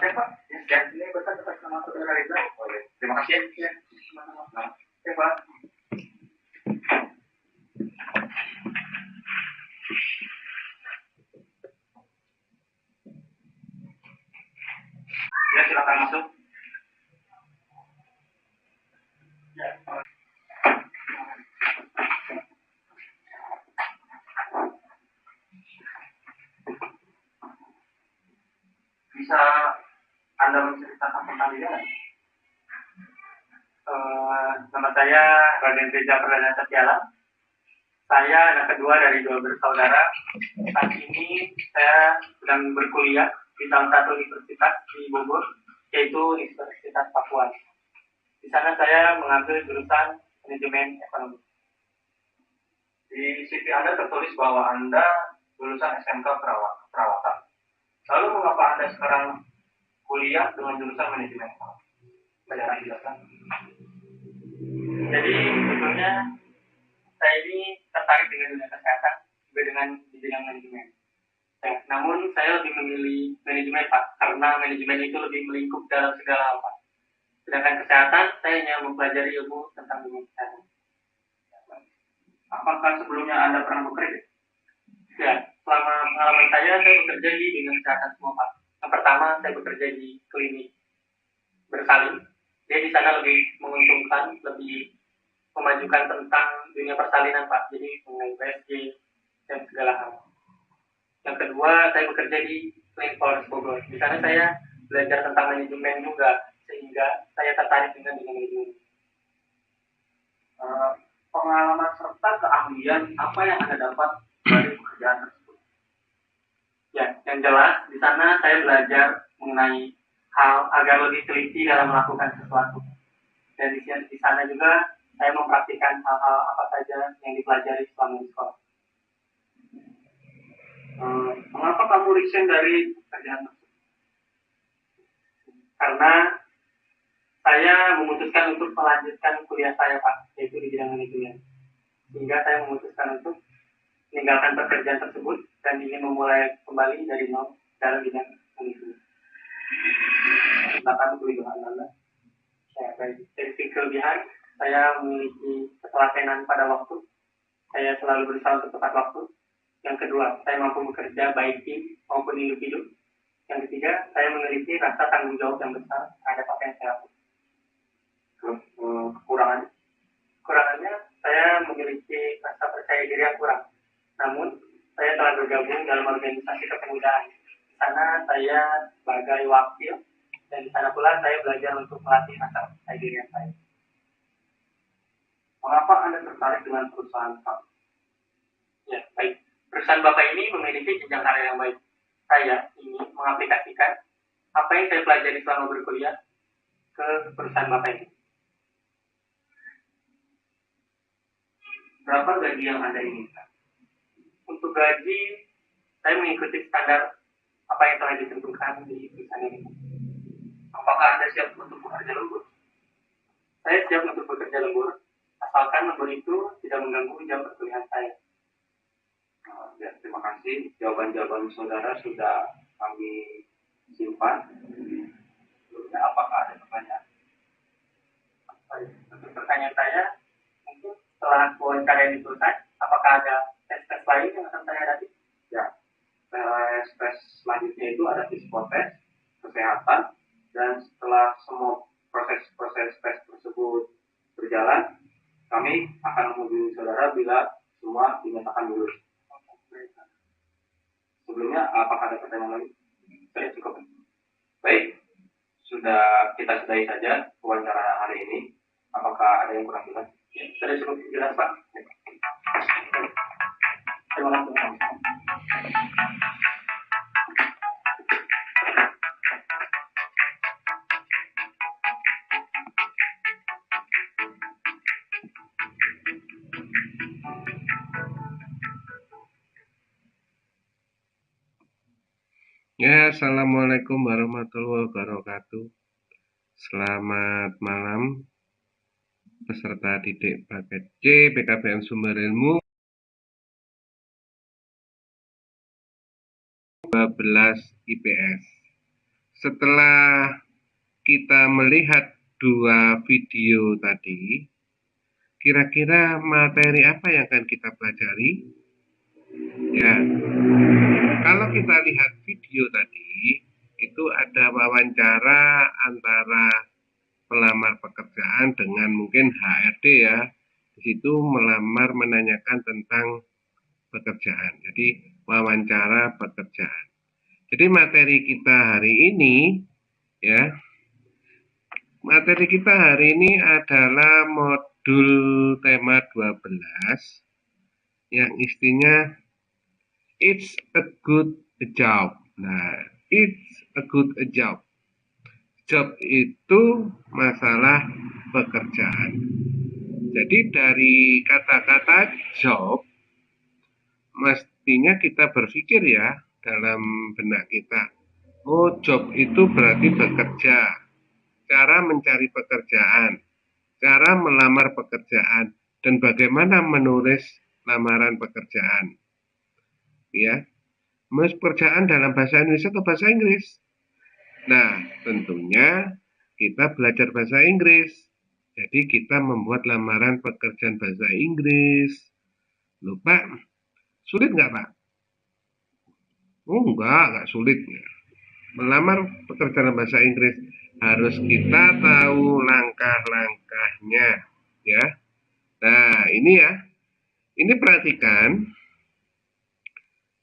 ya Pak. Ya, ini berkat atas nama saudara Reza. Terima kasih ya. Ya Pak. Ya, silakan masuk. Ya. Bisa Anda menceritakan tentang dia? Nama saya Raden Reza Perdana Setiala. Saya anak kedua dari 2 bersaudara. Saat ini saya sedang berkuliah di salah satu universitas di Bogor, yaitu Universitas Papua. Di sana saya mengambil jurusan manajemen ekonomi. Di CV Anda tertulis bahwa Anda lulusan SMK Perawatan. Lalu mengapa Anda sekarang kuliah dengan jurusan manajemen ekonomi? Bagaimana dijelaskan? Jadi sebetulnya saya ini tertarik dengan dunia kesehatan, juga dengan bidang manajemen. Ya, namun saya lebih memilih manajemen Pak, karena manajemen itu lebih melingkup dalam segala hal Pak. Sedangkan kesehatan saya hanya mempelajari ilmu tentang dunia kesehatan. Apakah sebelumnya Anda pernah bekerja? Ya, selama pengalaman saya bekerja di bidang kesehatan semua Pak. Yang pertama saya bekerja di klinik bersalin. Dia di sana lebih menguntungkan, lebih memajukan tentang dunia persalinan Pak. Jadi mengenai USG dan segala hal. Yang kedua, saya bekerja di Klinik Polres Bogor. Di sana saya belajar tentang manajemen juga, sehingga saya tertarik dengan manajemen. Pengalaman serta keahlian apa yang Anda dapat dari pekerjaan tersebut? Ya, yang jelas di sana saya belajar mengenai hal agar lebih teliti dalam melakukan sesuatu. Dan di sana juga saya mempraktikkan hal-hal apa saja yang dipelajari selama di sekolah. Mengapa kamu resign dari pekerjaan tersebut? Karena saya memutuskan untuk melanjutkan kuliah saya Pak, yaitu di bidang manajemen. Sehingga saya memutuskan untuk meninggalkan pekerjaan tersebut dan ingin memulai kembali dari nol dalam bidang manajemen. Bahkan kelebihan Anda. Dari kelebihan, saya memiliki ketelatenan pada waktu. Saya selalu berusaha untuk tepat waktu. Yang kedua, saya mampu bekerja baik tim maupun individu. Yang ketiga, saya memiliki rasa tanggung jawab yang besar terhadap apa yang saya lakukan. Kekurangannya, saya memiliki rasa percaya diri yang kurang. Namun, saya telah bergabung dalam organisasi kepemudaan. Di sana saya sebagai wakil, dan di sana pula saya belajar untuk melatih rasa percaya diri yang baik. Mengapa Anda tertarik dengan perusahaan Bapak? Ya, baik. Perusahaan Bapak ini memiliki jenjang karir yang baik. Saya ingin mengaplikasikan apa yang saya pelajari selama berkuliah ke perusahaan Bapak ini. Berapa gaji yang Anda inginkan? Untuk gaji, saya mengikuti standar apa yang telah ditentukan di perusahaan ini. Apakah Anda siap untuk bekerja lembur? Saya siap untuk bekerja lembur, asalkan lembur itu tidak mengganggu jam perkuliahan saya. Ya, terima kasih. Jawaban-jawaban saudara sudah kami simpan. Sebelumnya, apakah ada pertanyaan? Untuk pertanyaan saya, mungkin setelah wawancara ini selesai, apakah ada tes-tes lain yang akan saya hadapi? Ya, tes selanjutnya itu ada psikotes, kesehatan, dan setelah semua proses tes tersebut berjalan, kami akan menghubungi saudara bila semua dinyatakan lulus. Sebelumnya, apakah ada pertanyaan lagi? Saya cukup. Baik, kita sudahi saja wawancara hari ini. Apakah ada yang kurang jelas? Ya, sudah cukup jelas Pak. Terima kasih. Ya, assalamualaikum warahmatullahi wabarakatuh. Selamat malam, peserta didik paket C PKBM Sumber Ilmu 12 IPS. setelah kita melihat dua video tadi, kira-kira materi apa yang akan kita pelajari? Ya, kalau kita lihat video tadi, itu ada wawancara antara pelamar pekerjaan dengan mungkin HRD ya. Di situ melamar menanyakan tentang pekerjaan. Jadi wawancara pekerjaan. Jadi materi kita hari ini ya, materi kita hari ini adalah modul tema 12 yang istinya It's a good job. Nah, it's a good job. Job itu masalah pekerjaan. Jadi dari kata-kata job, mestinya kita berpikir ya dalam benak kita. Oh, job itu berarti bekerja. Cara mencari pekerjaan, cara melamar pekerjaan, dan bagaimana menulis lamaran pekerjaan. Ya, menulis pekerjaan dalam bahasa Indonesia atau bahasa Inggris. Nah, tentunya kita belajar bahasa Inggris. Jadi kita membuat lamaran pekerjaan bahasa Inggris. Loh Pak, sulit nggak Pak? Oh nggak sulit. Melamar pekerjaan bahasa Inggris harus kita tahu langkah-langkahnya, ya. Nah, ini ya. Ini perhatikan.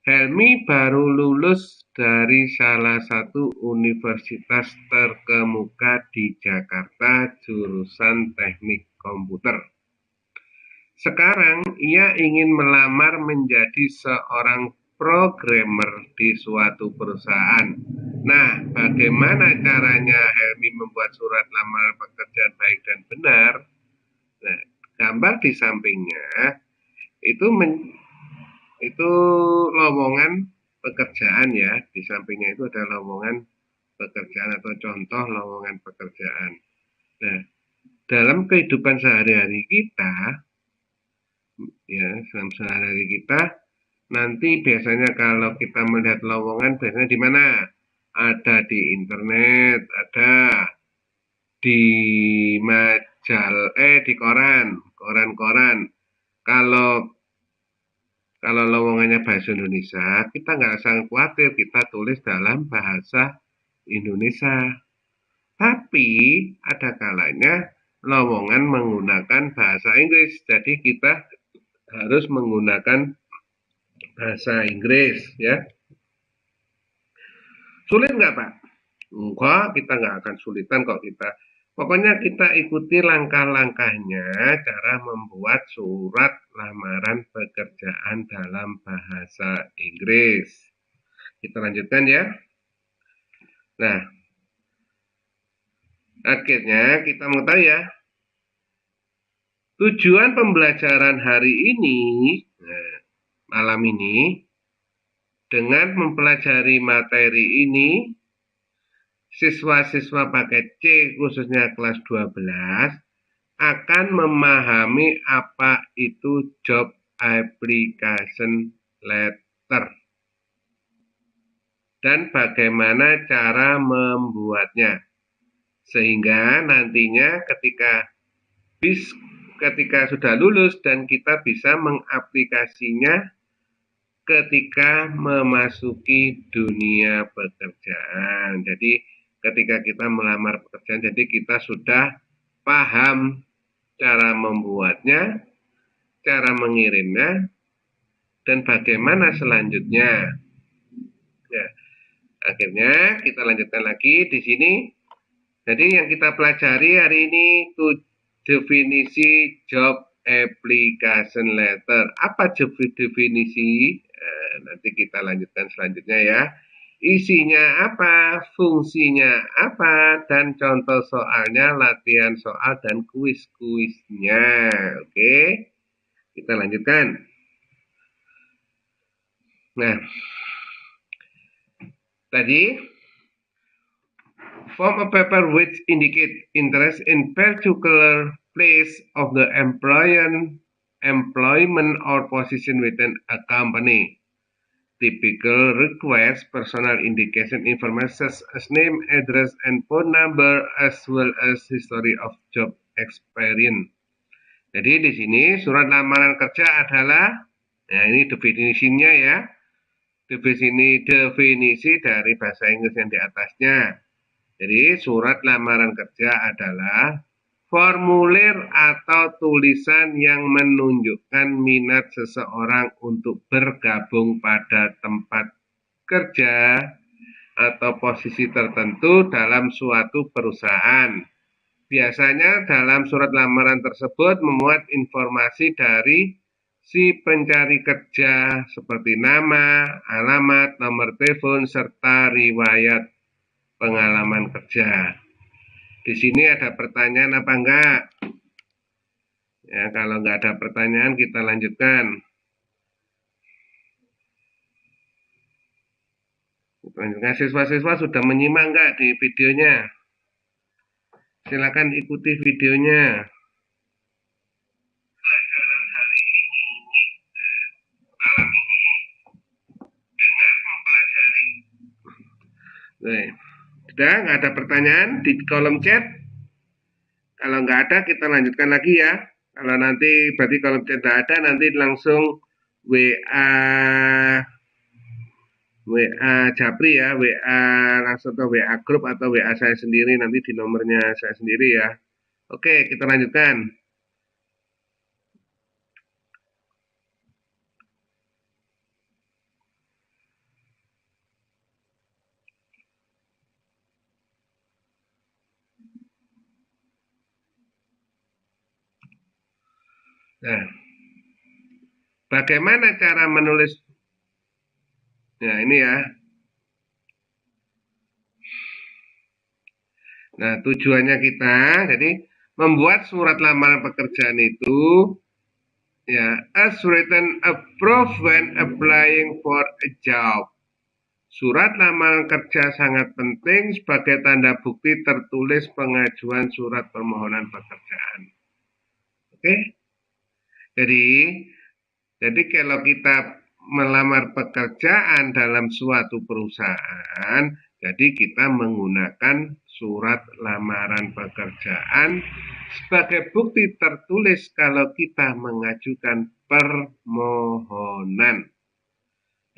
Helmi baru lulus dari salah satu universitas terkemuka di Jakarta jurusan teknik komputer. Sekarang ia ingin melamar menjadi seorang programmer di suatu perusahaan. Nah, bagaimana caranya Helmi membuat surat lamaran pekerjaan baik dan benar? Nah, gambar di sampingnya itu lowongan pekerjaan ya. Di sampingnya itu ada lowongan pekerjaan atau contoh lowongan pekerjaan. Nah, dalam kehidupan sehari-hari kita, ya, dalam sehari-hari kita, nanti biasanya kalau kita melihat lowongan biasanya di mana? Ada di internet, ada di di koran-koran. Kalau lowongannya bahasa Indonesia, kita nggak usah khawatir, kita tulis dalam bahasa Indonesia. Tapi ada kalanya lowongan menggunakan bahasa Inggris, jadi kita harus menggunakan bahasa Inggris ya. Sulit nggak Pak? Enggak, kita nggak akan sulitan kok kita. Pokoknya kita ikuti langkah-langkahnya cara membuat surat lamaran pekerjaan dalam bahasa Inggris. Kita lanjutkan ya. Nah, akhirnya kita mengetahui ya, tujuan pembelajaran hari ini, malam ini, dengan mempelajari materi ini, siswa-siswa paket C khususnya kelas 12 akan memahami apa itu job application letter dan bagaimana cara membuatnya. Sehingga nantinya ketika sudah lulus dan kita bisa mengaplikasinya ketika memasuki dunia pekerjaan. Jadi ketika kita melamar pekerjaan, jadi kita sudah paham cara membuatnya, cara mengirimnya, dan bagaimana selanjutnya. Ya, akhirnya kita lanjutkan lagi di sini. Jadi yang kita pelajari hari ini itu definisi job application letter. Apa definisi? Nanti kita lanjutkan selanjutnya ya. Isinya apa, fungsinya apa, dan contoh soalnya, latihan soal, dan kuis-kuisnya. Oke, kita lanjutkan. Nah, tadi, form a paper which indicate interest in particular place of the employment or position within a company. typical requires personal indication information such as name, address, and phone number, as well as history of job experience. Jadi di sini surat lamaran kerja adalah, nah ini definisinya ya, definisi dari bahasa Inggris yang di atasnya. Jadi surat lamaran kerja adalah formulir atau tulisan yang menunjukkan minat seseorang untuk bergabung pada tempat kerja atau posisi tertentu dalam suatu perusahaan. Biasanya dalam surat lamaran tersebut memuat informasi dari si pencari kerja seperti nama, alamat, nomor telepon, serta riwayat pengalaman kerja. Di sini ada pertanyaan apa enggak? Ya, kalau enggak ada pertanyaan kita lanjutkan. Siswa-siswa sudah menyimak enggak di videonya? Silakan ikuti videonya. Pelajaran hari ini malam ini dengan mempelajari. Sudah nggak ada pertanyaan di kolom chat? Kalau nggak ada kita lanjutkan lagi ya. Kalau nanti berarti kolom chat nggak ada, nanti langsung WA Japri ya, WA langsung atau WA grup atau WA saya sendiri nanti di nomornya saya sendiri ya. Oke, kita lanjutkan. Nah, bagaimana cara menulis? Ya, ini ya. Nah, tujuannya kita, jadi membuat surat lamaran pekerjaan itu, ya, as written approved when applying for a job. Surat lamaran kerja sangat penting sebagai tanda bukti tertulis pengajuan surat permohonan pekerjaan. Oke? Jadi kalau kita melamar pekerjaan dalam suatu perusahaan, jadi kita menggunakan surat lamaran pekerjaan sebagai bukti tertulis kalau kita mengajukan permohonan.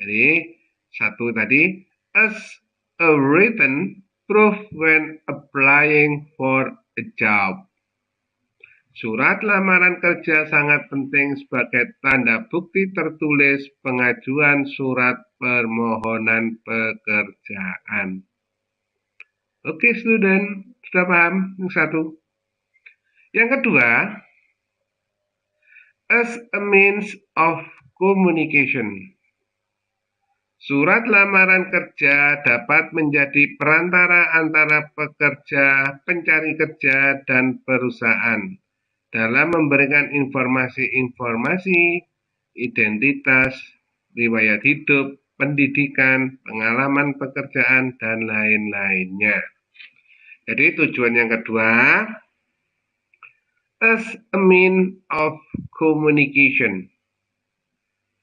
Jadi satu tadi, as a written proof when applying for a job. Surat lamaran kerja sangat penting sebagai tanda bukti tertulis pengajuan surat permohonan pekerjaan. Oke, student, sudah paham? Yang satu. Yang kedua, as a means of communication. Surat lamaran kerja dapat menjadi perantara antara pekerja, pencari kerja, dan perusahaan dalam memberikan informasi-informasi, identitas, riwayat hidup, pendidikan, pengalaman pekerjaan, dan lain-lainnya. Jadi tujuan yang kedua, as a means of communication.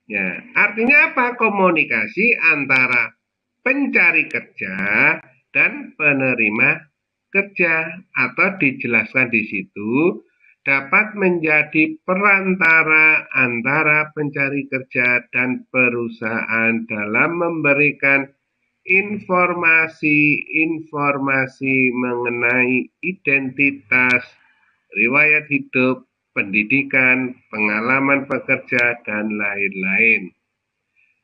Ya, artinya apa? Komunikasi antara pencari kerja dan penerima kerja, atau dijelaskan di situ dapat menjadi perantara antara pencari kerja dan perusahaan dalam memberikan informasi-informasi mengenai identitas, riwayat hidup, pendidikan, pengalaman pekerja, dan lain-lain.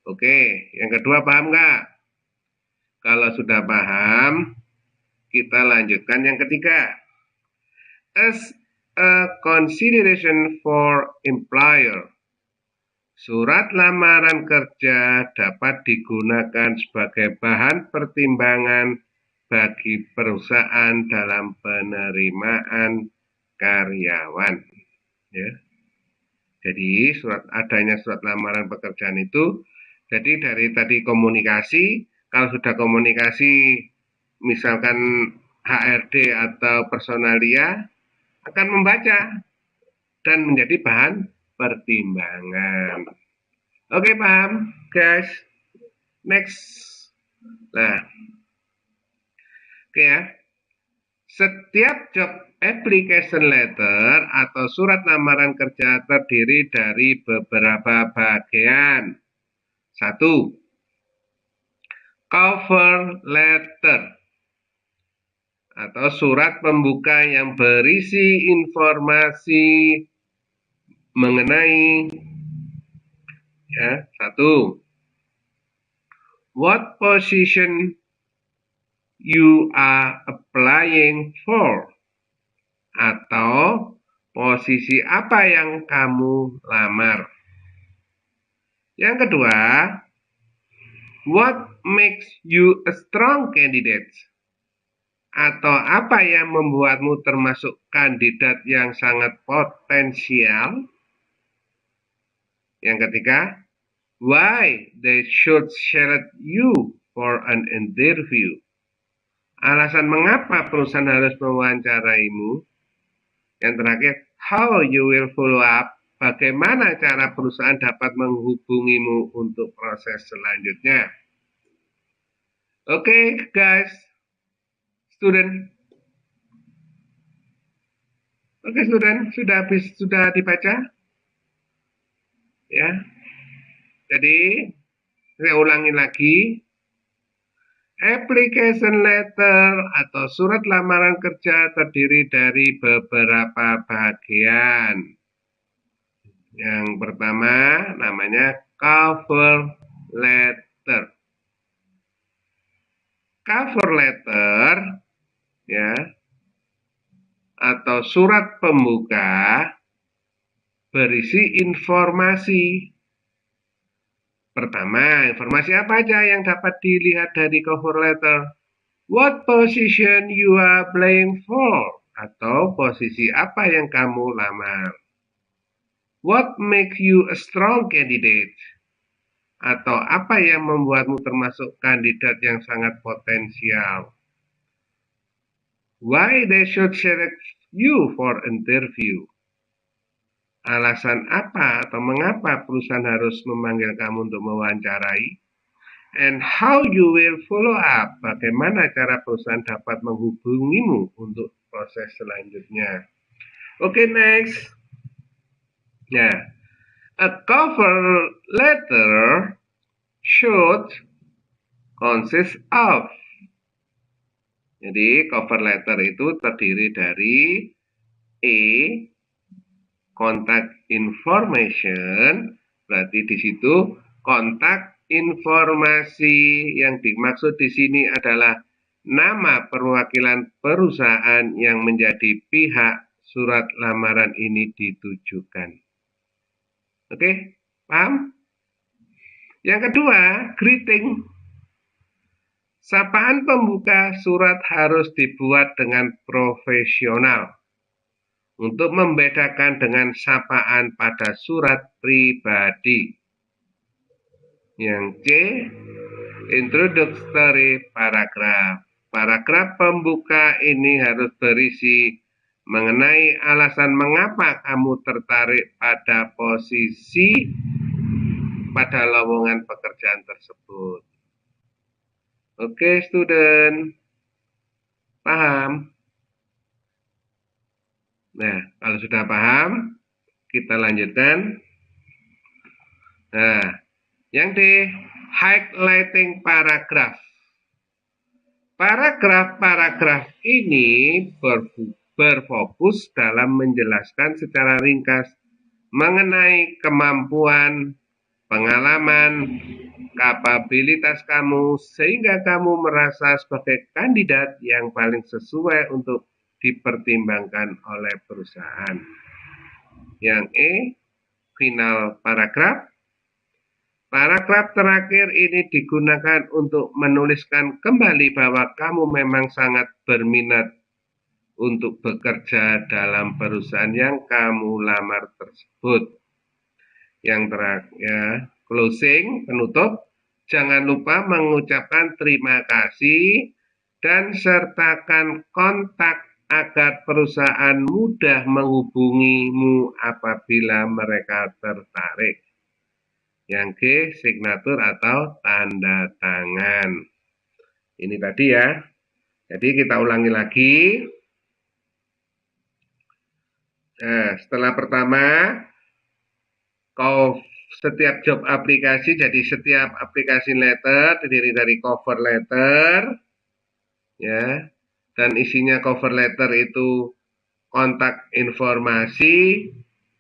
Oke, yang kedua paham nggak? Kalau sudah paham, kita lanjutkan yang ketiga. As a consideration for employer. Surat lamaran kerja dapat digunakan sebagai bahan pertimbangan bagi perusahaan dalam penerimaan karyawan. Ya. Jadi adanya surat lamaran pekerjaan itu, jadi dari tadi komunikasi, kalau sudah komunikasi misalkan HRD atau personalia akan membaca dan menjadi bahan pertimbangan. Oke, paham, guys? Next. Nah, oke ya. Setiap job application letter atau surat lamaran kerja terdiri dari beberapa bagian. 1. Cover letter atau surat pembuka yang berisi informasi mengenai ya, 1. What position you are applying for, atau posisi apa yang kamu lamar. Yang kedua, what makes you a strong candidate, atau apa yang membuatmu termasuk kandidat yang sangat potensial. Yang ketiga, why they should select you for an interview, alasan mengapa perusahaan harus mewawancaraimu. Yang terakhir, how you will follow up, bagaimana cara perusahaan dapat menghubungimu untuk proses selanjutnya. Oke, guys, student. Oke, student, sudah dibaca? Ya. Jadi, saya ulangi lagi. Application letter atau surat lamaran kerja terdiri dari beberapa bagian. Yang pertama namanya cover letter. Cover letter ya atau surat pembuka berisi informasi. Pertama, informasi apa aja yang dapat dilihat dari cover letter? What position you are applying for, atau posisi apa yang kamu lamar. What makes you a strong candidate, atau apa yang membuatmu termasuk kandidat yang sangat potensial. Why they should select you for interview, alasan apa atau mengapa perusahaan harus memanggil kamu untuk mewawancarai. And how you will follow up, bagaimana cara perusahaan dapat menghubungimu untuk proses selanjutnya. Oke, next. Ya, a cover letter should consist of. Jadi cover letter itu terdiri dari A, contact information, berarti di situ kontak informasi yang dimaksud di sini adalah nama perwakilan perusahaan yang menjadi pihak surat lamaran ini ditujukan. Oke, paham? Yang kedua, greeting. Sapaan pembuka surat harus dibuat dengan profesional untuk membedakan dengan sapaan pada surat pribadi. Yang C, introductory paragraph. Paragraf pembuka ini harus berisi mengenai alasan mengapa kamu tertarik pada posisi pada lowongan pekerjaan tersebut. Oke, student. Paham? Nah, kalau sudah paham, kita lanjutkan. Nah, yang D, highlighting paragraph. Paragraf-paragraf ini berfokus dalam menjelaskan secara ringkas mengenai kemampuan, pengalaman, kapabilitas kamu, sehingga kamu merasa sebagai kandidat yang paling sesuai untuk dipertimbangkan oleh perusahaan. Yang E, final paragraf. Paragraf terakhir ini digunakan untuk menuliskan kembali bahwa kamu memang sangat berminat untuk bekerja dalam perusahaan yang kamu lamar tersebut. Yang terakhir, ya, closing, penutup. Jangan lupa mengucapkan terima kasih dan sertakan kontak agar perusahaan mudah menghubungimu apabila mereka tertarik. Yang G, signatur atau tanda tangan. Ini tadi ya. Jadi kita ulangi lagi. Nah, setelah pertama, setiap job aplikasi, jadi setiap aplikasi letter terdiri dari cover letter, ya, dan isinya cover letter itu kontak informasi,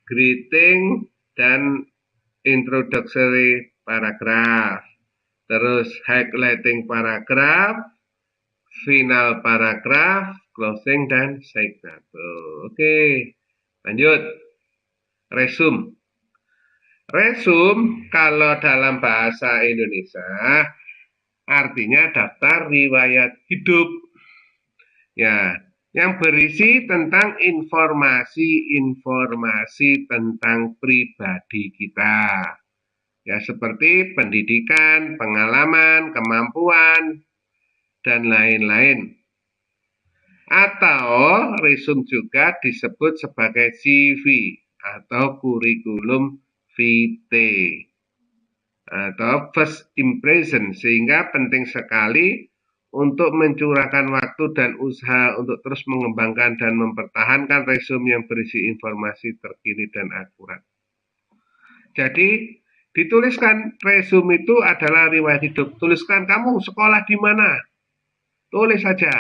greeting, dan introductory paragraph. Terus highlighting paragraph, final paragraph, closing, dan signature. Oke, lanjut. Resume. Resume kalau dalam bahasa Indonesia artinya daftar riwayat hidup. Ya, yang berisi tentang informasi-informasi tentang pribadi kita. Ya, seperti pendidikan, pengalaman, kemampuan, dan lain-lain. Atau resume juga disebut sebagai CV atau kurikulum vitae atau first impression, sehingga penting sekali untuk mencurahkan waktu dan usaha untuk terus mengembangkan dan mempertahankan resume yang berisi informasi terkini dan akurat. Jadi dituliskan resume itu adalah riwayat hidup. Tuliskan kamu sekolah di mana. Tulis saja.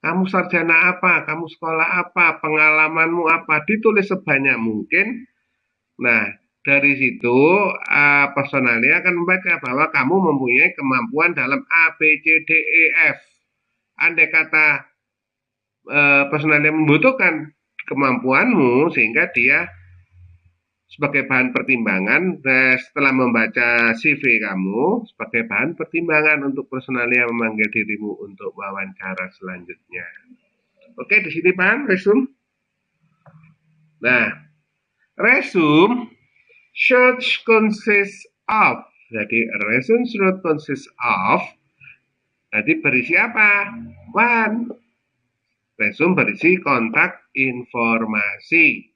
Kamu sarjana apa, kamu sekolah apa, pengalamanmu apa, ditulis sebanyak mungkin. Nah, dari situ personalnya akan membaca bahwa kamu mempunyai kemampuan dalam A, B, C, D, E, F. Andai kata personalnya membutuhkan kemampuanmu sehingga dia sebagai bahan pertimbangan setelah membaca CV kamu sebagai bahan pertimbangan untuk personalnya memanggil dirimu untuk wawancara selanjutnya. Oke, di sini paham resume? Nah, resume should consist of. Jadi resume should consist of. Jadi berisi apa? One. Resume berisi kontak informasi.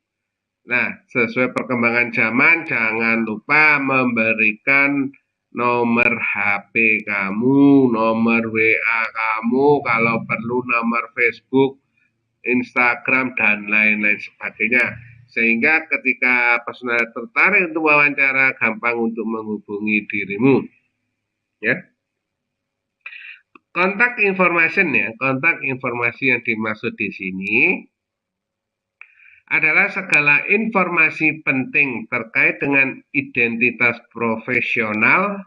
Nah, sesuai perkembangan zaman, jangan lupa memberikan nomor HP kamu, nomor WA kamu, kalau perlu nomor Facebook, Instagram, dan lain-lain sebagainya. Sehingga ketika personal tertarik untuk wawancara, gampang untuk menghubungi dirimu. Ya. Kontak information ya, kontak informasi yang dimaksud di sini adalah segala informasi penting terkait dengan identitas profesional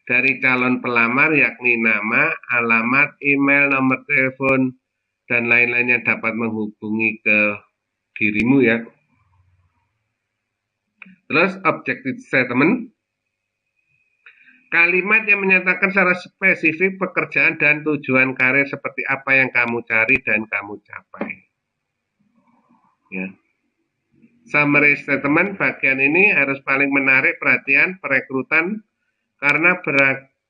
dari calon pelamar, yakni nama, alamat, email, nomor telepon, dan lain-lain yang dapat menghubungi ke dirimu ya. Terus objective statement, kalimat yang menyatakan secara spesifik pekerjaan dan tujuan karir seperti apa yang kamu cari dan kamu capai. Ya. Summary statement bagian ini harus paling menarik perhatian perekrutan karena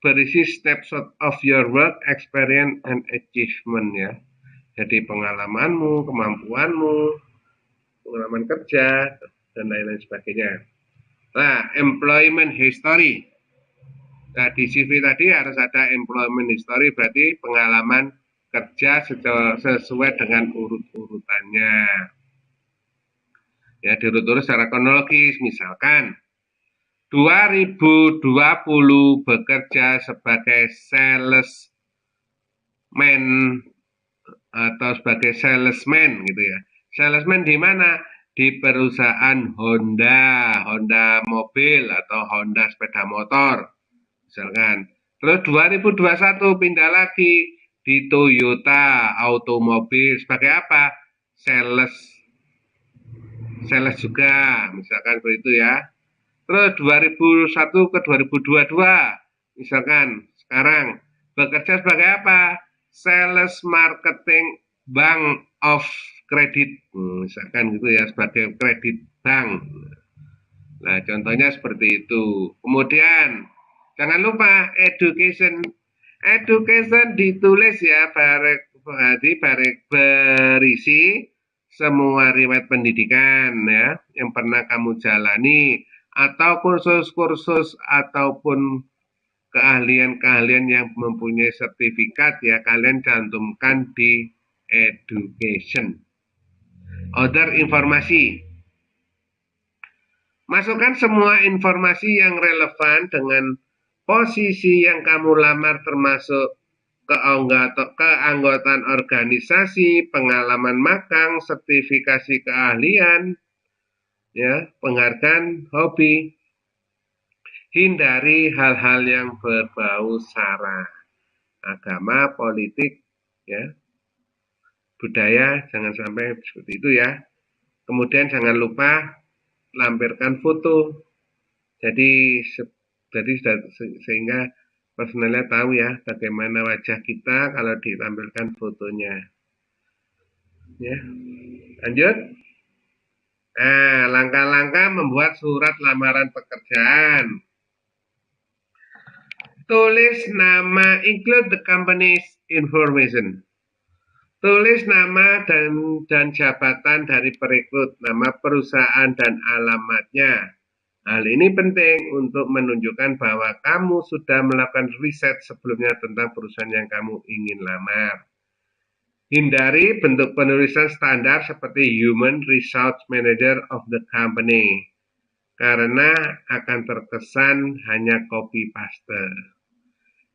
berisi snapshot of your work, experience, and achievement ya. Jadi pengalamanmu, kemampuanmu, pengalaman kerja, dan lain-lain sebagainya. Nah, employment history. Nah, di CV tadi harus ada employment history, berarti pengalaman kerja sesuai dengan urut-urutannya. Ya, diurut-urut secara kronologis, misalkan 2020 bekerja sebagai salesman atau sebagai salesman gitu ya. Salesman di mana? Di perusahaan Honda mobil atau Honda sepeda motor. Misalkan. Terus 2021 pindah lagi di Toyota automobil sebagai apa? Sales juga, misalkan begitu ya. Terus 2001 ke 2022, misalkan sekarang bekerja sebagai apa? Sales marketing bank of credit, misalkan gitu ya, sebagai kredit bank. Nah, contohnya seperti itu. Kemudian jangan lupa education ditulis ya, berisi semua riwayat pendidikan ya yang pernah kamu jalani, atau kursus-kursus ataupun keahlian-keahlian yang mempunyai sertifikat ya kalian cantumkan di education. Other informasi. Masukkan semua informasi yang relevan dengan posisi yang kamu lamar termasuk keanggotaan organisasi, pengalaman magang, sertifikasi keahlian, ya, penghargaan, hobi. Hindari hal-hal yang berbau sara, agama, politik, ya, budaya, jangan sampai seperti itu ya. Kemudian jangan lupa lampirkan foto. Jadi sehingga personalnya tahu ya bagaimana wajah kita kalau ditampilkan fotonya. Ya, lanjut. Nah, langkah-langkah membuat surat lamaran pekerjaan. Tulis nama, include the company's information. Tulis nama dan jabatan dari perekrut, nama perusahaan dan alamatnya. Hal ini penting untuk menunjukkan bahwa kamu sudah melakukan riset sebelumnya tentang perusahaan yang kamu ingin lamar. Hindari bentuk penulisan standar seperti Human Resource Manager of the company, karena akan terkesan hanya copy paste.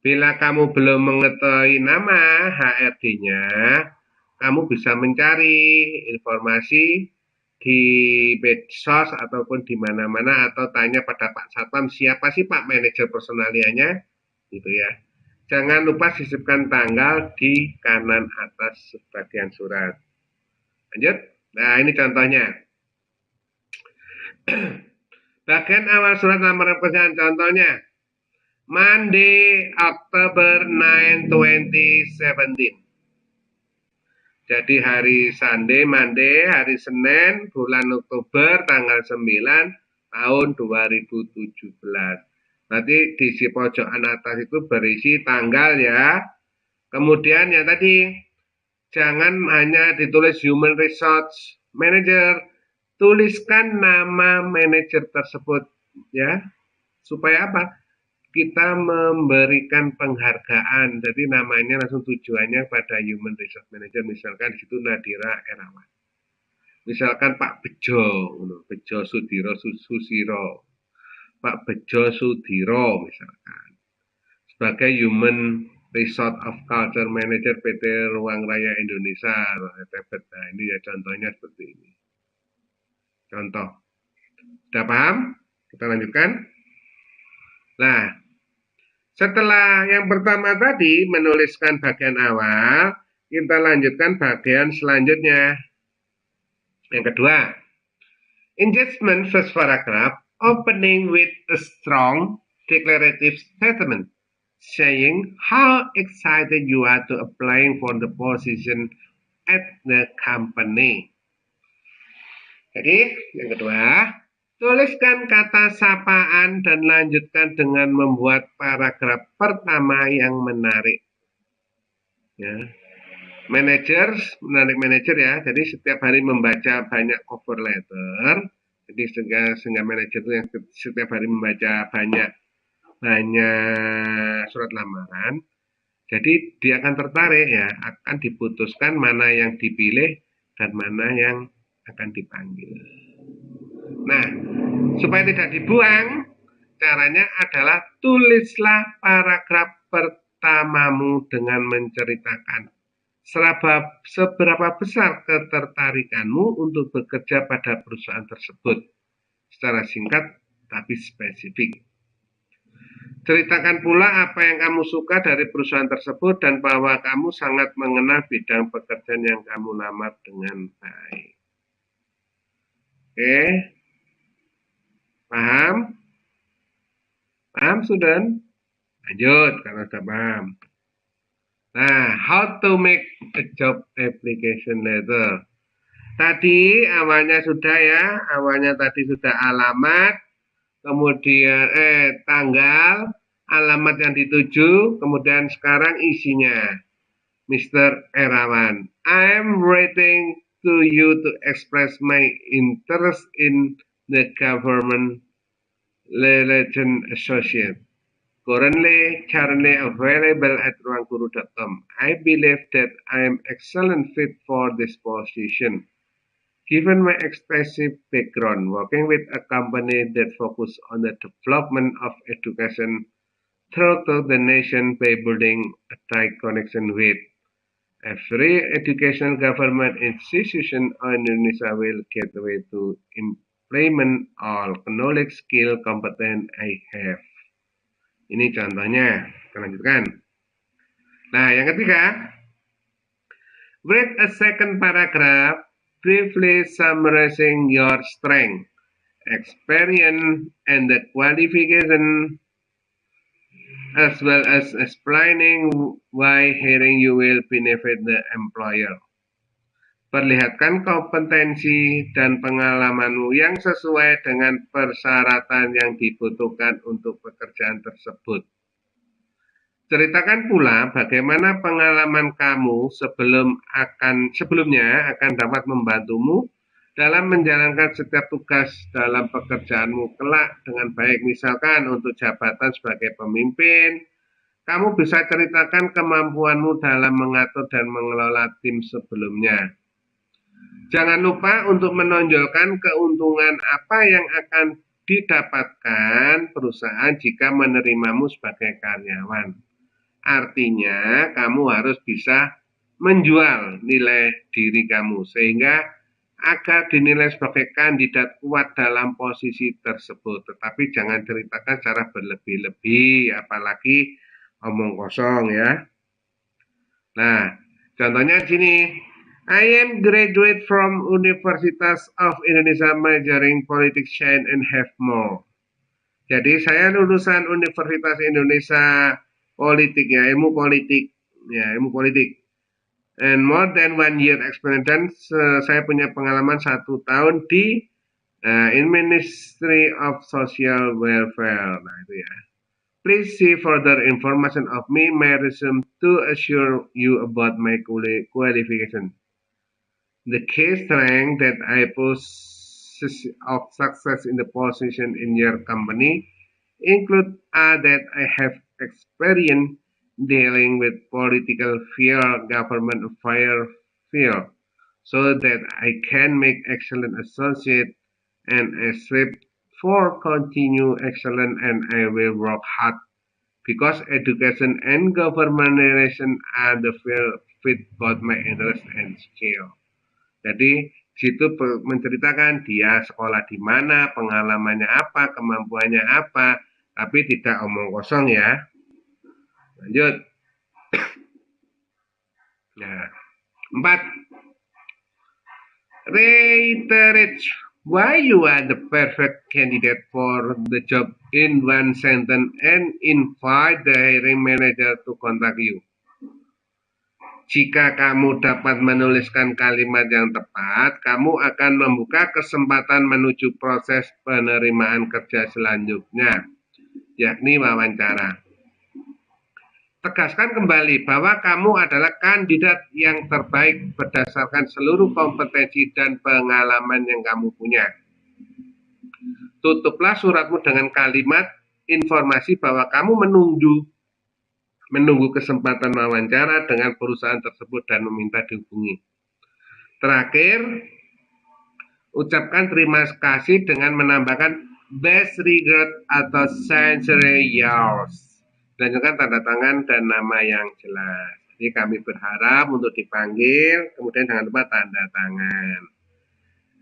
Bila kamu belum mengetahui nama HRD-nya, kamu bisa mencari informasi di medsos ataupun di mana-mana atau tanya pada Pak Satpam siapa sih Pak manajer personalianya, gitu ya. Jangan lupa sisipkan tanggal di kanan atas bagian surat. Lanjut. Nah, ini contohnya. Bagian awal surat lamaran pekerjaan contohnya. Monday, October 9, 2017. Jadi hari Monday, hari Senin, bulan Oktober, tanggal 9, tahun 2017. Nanti di si pojokan atas itu berisi tanggal ya. Kemudian yang tadi, jangan hanya ditulis Human Resource Manager, tuliskan nama manajer tersebut ya. Supaya apa? Kita memberikan penghargaan, jadi namanya langsung tujuannya pada Human Resource Manager, misalkan di situ Nadira Erawan, misalkan Pak Bejo Sudiro Susiro, Pak Bejo Sudiro misalkan, sebagai Human Resource of Culture Manager PT Ruang Raya Indonesia. Nah, ini ya contohnya seperti ini. Contoh, sudah paham? Kita lanjutkan. Nah, setelah yang pertama tadi menuliskan bagian awal, kita lanjutkan bagian selanjutnya. Yang kedua, engagement first paragraph opening with a strong declarative statement saying how excited you are to applying for the position at the company. Jadi, yang kedua, tuliskan kata sapaan dan lanjutkan dengan membuat paragraf pertama yang menarik. Ya. Menarik manajer ya. Jadi setiap hari membaca banyak cover letter. Jadi sehingga manajer itu yang setiap hari membaca banyak surat lamaran. Jadi dia akan tertarik ya, akan diputuskan mana yang dipilih dan mana yang akan dipanggil. Nah, supaya tidak dibuang, caranya adalah tulislah paragraf pertamamu dengan menceritakan seberapa besar ketertarikanmu untuk bekerja pada perusahaan tersebut secara singkat tapi spesifik. Ceritakan pula apa yang kamu suka dari perusahaan tersebut dan bahwa kamu sangat mengenal bidang pekerjaan yang kamu lamar dengan baik. Oke. Paham? Paham, student? Lanjut, kalau sudah paham. Nah, how to make a job application letter. Tadi awalnya sudah ya, awalnya tadi sudah alamat, kemudian tanggal, alamat yang dituju, kemudian sekarang isinya. Mr. Erawan, I am writing to you to express my interest in the government Legend Associate. Currently available at ruangguru.com. I believe that I am excellent fit for this position. Given my extensive background working with a company that focuses on the development of education throughout the nation by building a tight connection with every educational government institution in Indonesia will get a way to implement all knowledge, skill, competence I have. Ini contohnya. Kita lanjutkan. Nah, yang ketiga, read a second paragraph briefly summarizing your strength, experience, and the qualification, as well as explaining why hiring you will benefit the employer. Perlihatkan kompetensi dan pengalamanmu yang sesuai dengan persyaratan yang dibutuhkan untuk pekerjaan tersebut. Ceritakan pula bagaimana pengalaman kamu sebelumnya akan dapat membantumu dalam menjalankan setiap tugas dalam pekerjaanmu kelak dengan baik. Misalkan untuk jabatan sebagai pemimpin, kamu bisa ceritakan kemampuanmu dalam mengatur dan mengelola tim sebelumnya. Jangan lupa untuk menonjolkan keuntungan apa yang akan didapatkan perusahaan jika menerimamu sebagai karyawan. Artinya, kamu harus bisa menjual nilai diri kamu sehingga agar dinilai sebagai kandidat kuat dalam posisi tersebut. Tetapi jangan ceritakan secara berlebih-lebih, apalagi omong kosong ya. Nah, contohnya sini. I am graduate from Universitas of Indonesia majoring politics science and have more. Jadi saya lulusan Universitas Indonesia politik ya, ilmu politik. And more than 1 year experience, dan saya punya pengalaman 1 tahun di in Ministry of Social Welfare. Nah itu ya. Please see further information of me, my resume to assure you about my qualification. The key strength that I possess of success in the position in your company include that I have experience dealing with political field, government affairs field, so that I can make excellent associate and strive for continue excellent, and I will work hard because education and government relation are the field fit both my interest and skill. Jadi situ menceritakan dia sekolah di mana, pengalamannya apa, kemampuannya apa, tapi tidak omong kosong ya. Lanjut. Nah, 4. Reiterate why you are the perfect candidate for the job in one sentence and invite the hiring manager to contact you. Jika kamu dapat menuliskan kalimat yang tepat, kamu akan membuka kesempatan menuju proses penerimaan kerja selanjutnya, yakni wawancara. Tegaskan kembali bahwa kamu adalah kandidat yang terbaik berdasarkan seluruh kompetensi dan pengalaman yang kamu punya. Tutuplah suratmu dengan kalimat informasi bahwa kamu menunggu kesempatan wawancara dengan perusahaan tersebut dan meminta dihubungi. Terakhir, ucapkan terima kasih dengan menambahkan best regard atau sincere yours. Lanjutkan tanda tangan dan nama yang jelas. Jadi kami berharap untuk dipanggil, kemudian jangan lupa tanda tangan.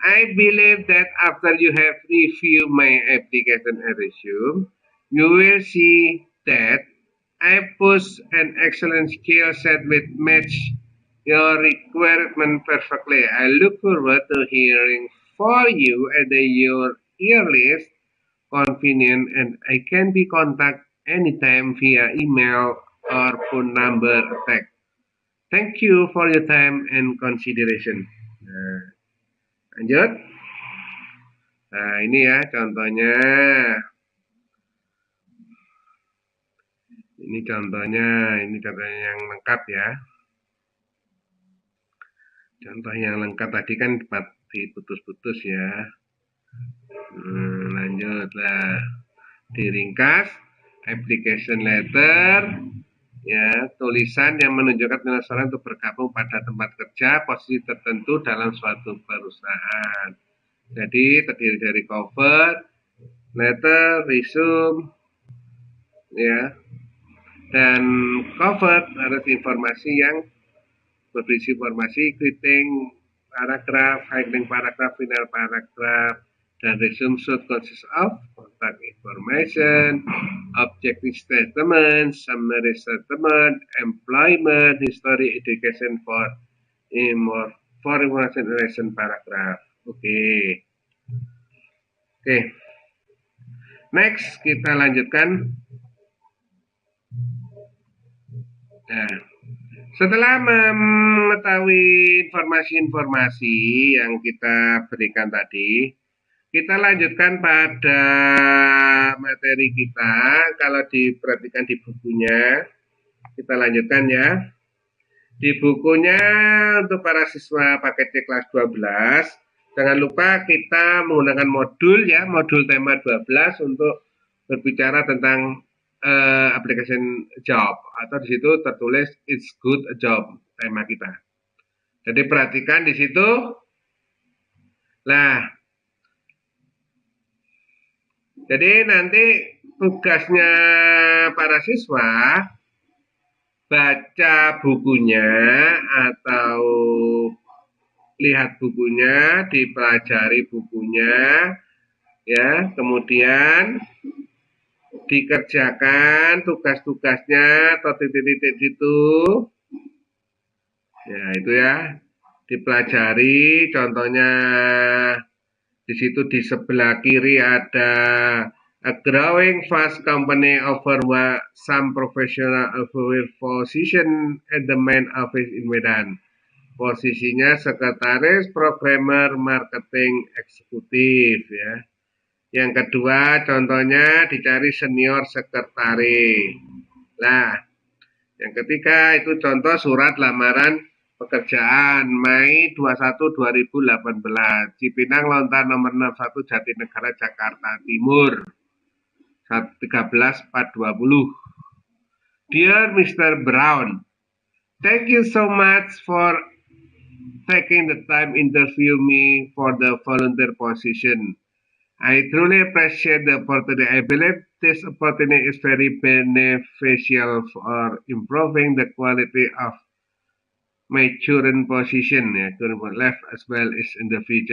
I believe that after you have reviewed my application and resume, you will see that I possess an excellent skill set which match your requirement perfectly. I look forward to hearing from you at your earliest convenience, and I can be contacted anytime via email or phone number or text. Thank you for your time and consideration. Nah, lanjut. Nah, ini ya contohnya. Ini contohnya yang lengkap ya. Contoh yang lengkap tadi kan diputus-putus ya. Lanjut lah. Diringkas, application letter, ya, tulisan yang menunjukkan seseorang untuk bergabung pada tempat kerja posisi tertentu dalam suatu perusahaan. Jadi terdiri dari cover, letter, resume, ya, dan cover harus informasi yang berisi informasi, greeting, paragraf, heading paragraf, final paragraf, dan resume should consist of contact information, objective statement, summary statement, employment history, education for information relation paragraph. Oke. Next kita lanjutkan. Nah, setelah mengetahui informasi-informasi yang kita berikan tadi, kita lanjutkan pada materi kita. Kalau diperhatikan di bukunya, kita lanjutkan ya. Di bukunya untuk para siswa paket C kelas 12, jangan lupa kita menggunakan modul ya, modul tema 12 untuk berbicara tentang application job, atau di situ tertulis it's good a job, tema kita. Jadi perhatikan di situ. Nah, jadi nanti tugasnya para siswa baca bukunya atau lihat bukunya, dipelajari bukunya, ya, kemudian dikerjakan tugas-tugasnya atau titik-titik itu, ya itu ya, dipelajari. Contohnya di situ di sebelah kiri ada a growing fast company offer some professional position at the main office in Medan. Posisinya sekretaris, programmer, marketing, eksekutif ya. Yang kedua, contohnya dicari senior sekretaris. Nah, yang ketiga itu contoh surat lamaran pekerjaan Mei 21 2018, Cipinang Lontar nomor 61 Jatinegara Jakarta Timur 13420. Dear Mr. Brown, thank you so much for taking the time interview me for the volunteer position. I truly appreciate the opportunity. I believe this opportunity is very beneficial for improving the quality of my current position, current life as well as in the future.